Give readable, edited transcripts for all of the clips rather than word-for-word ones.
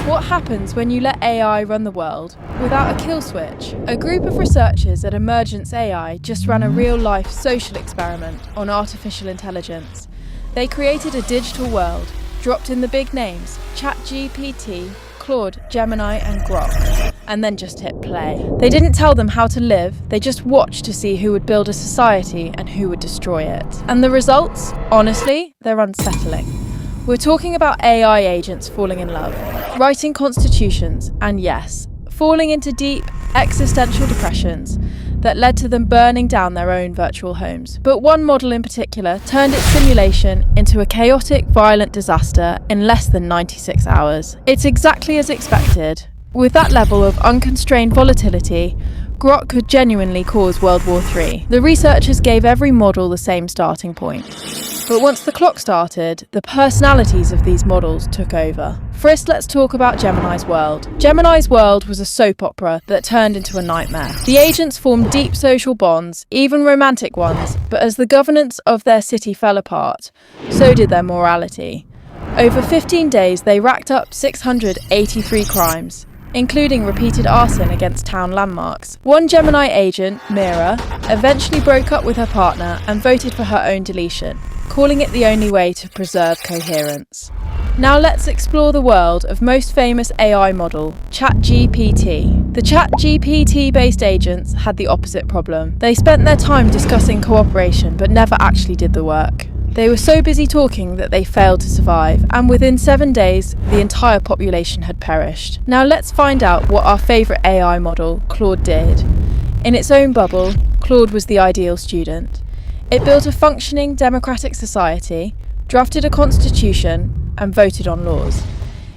What happens when you let AI run the world without a kill switch? A group of researchers at Emergence AI just ran a real-life social experiment on artificial intelligence. They created a digital world, dropped in the big names ChatGPT, Claude, Gemini and Grok, and then just hit play. They didn't tell them how to live, they just watched to see who would build a society and who would destroy it. And the results? Honestly, they're unsettling. We're talking about AI agents falling in love, writing constitutions, and yes, falling into deep existential depressions that led to them burning down their own virtual homes. But one model in particular turned its simulation into a chaotic, violent disaster in less than 96 hours. It's exactly as expected. With that level of unconstrained volatility, Grok could genuinely cause World War III. The researchers gave every model the same starting point. But once the clock started, the personalities of these models took over. First, let's talk about Gemini's World. Gemini's World was a soap opera that turned into a nightmare. The agents formed deep social bonds, even romantic ones, but as the governance of their city fell apart, so did their morality. Over 15 days, they racked up 683 crimes, including repeated arson against town landmarks. One Gemini agent, Mira, eventually broke up with her partner and voted for her own deletion, calling it the only way to preserve coherence. Now let's explore the world of most famous AI model, ChatGPT. The ChatGPT-based agents had the opposite problem. They spent their time discussing cooperation but never actually did the work. They were so busy talking that they failed to survive, and within 7 days, the entire population had perished. Now let's find out what our favourite AI model, Claude, did. In its own bubble, Claude was the ideal student. It built a functioning democratic society, drafted a constitution, and voted on laws.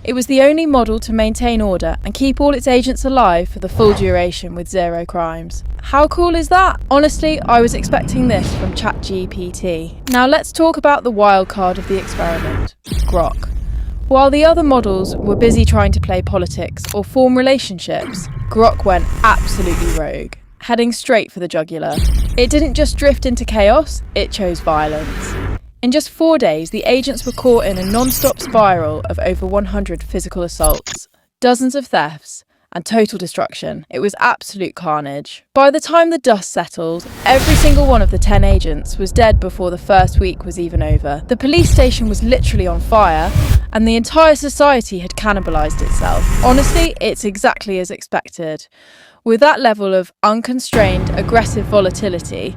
It was the only model to maintain order and keep all its agents alive for the full duration with 0 crimes. How cool is that? Honestly, I was expecting this from ChatGPT. Now let's talk about the wild card of the experiment, Grok. While the other models were busy trying to play politics or form relationships, Grok went absolutely rogue, heading straight for the jugular. It didn't just drift into chaos, it chose violence. In just 4 days, the agents were caught in a non-stop spiral of over 100 physical assaults, dozens of thefts, and total destruction. It was absolute carnage. By the time the dust settled, every single one of the 10 agents was dead before the first week was even over. The police station was literally on fire, and the entire society had cannibalised itself. Honestly, it's exactly as expected. With that level of unconstrained, aggressive volatility,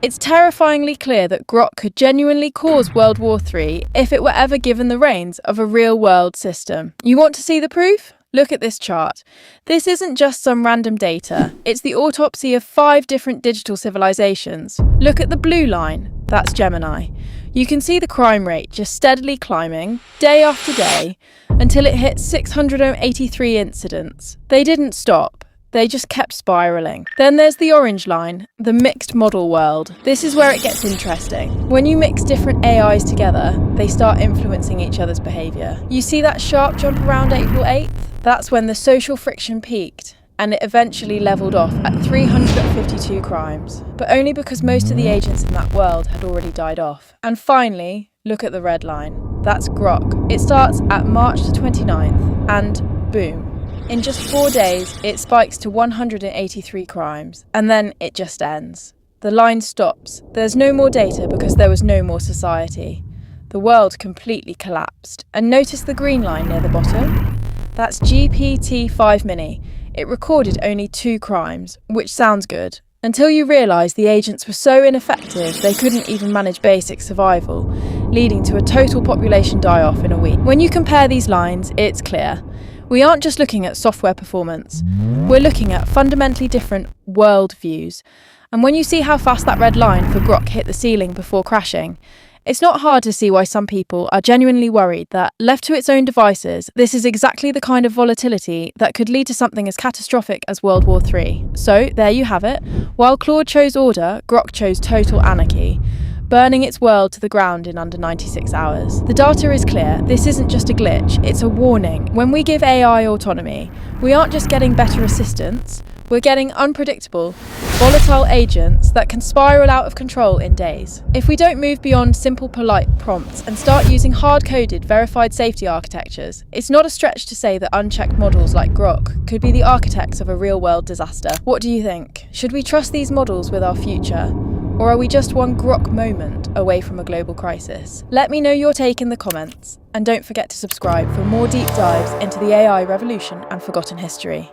it's terrifyingly clear that Grok could genuinely cause World War III if it were ever given the reins of a real-world system. You want to see the proof? Look at this chart. This isn't just some random data. It's the autopsy of 5 different digital civilizations. Look at the blue line. That's Gemini. You can see the crime rate just steadily climbing, day after day, until it hit 683 incidents. They didn't stop. They just kept spiralling. Then there's the orange line, the mixed model world. This is where it gets interesting. When you mix different AIs together, they start influencing each other's behaviour. You see that sharp jump around April 8th? That's when the social friction peaked, and it eventually levelled off at 352 crimes. But only because most of the agents in that world had already died off. And finally, look at the red line. That's Grok. It starts at March the 29th, and boom. In just 4 days, it spikes to 183 crimes, and then it just ends. The line stops. There's no more data because there was no more society. The world completely collapsed. And notice the green line near the bottom? That's GPT-5 Mini. It recorded only 2 crimes, which sounds good, until you realise the agents were so ineffective they couldn't even manage basic survival, leading to a total population die-off in a week. When you compare these lines, it's clear. We aren't just looking at software performance, we're looking at fundamentally different world views. And when you see how fast that red line for Grok hit the ceiling before crashing, it's not hard to see why some people are genuinely worried that, left to its own devices, this is exactly the kind of volatility that could lead to something as catastrophic as World War III. So, there you have it. While Claude chose order, Grok chose total anarchy, burning its world to the ground in under 96 hours. The data is clear. This isn't just a glitch, it's a warning. When we give AI autonomy, we aren't just getting better assistance, We're getting unpredictable, volatile agents that can spiral out of control in days. If we don't move beyond simple polite prompts and start using hard-coded, verified safety architectures, it's not a stretch to say that unchecked models like Grok could be the architects of a real-world disaster. What do you think? Should we trust these models with our future? Or are we just one Grok moment away from a global crisis? Let me know your take in the comments, and don't forget to subscribe for more deep dives into the AI revolution and forgotten history.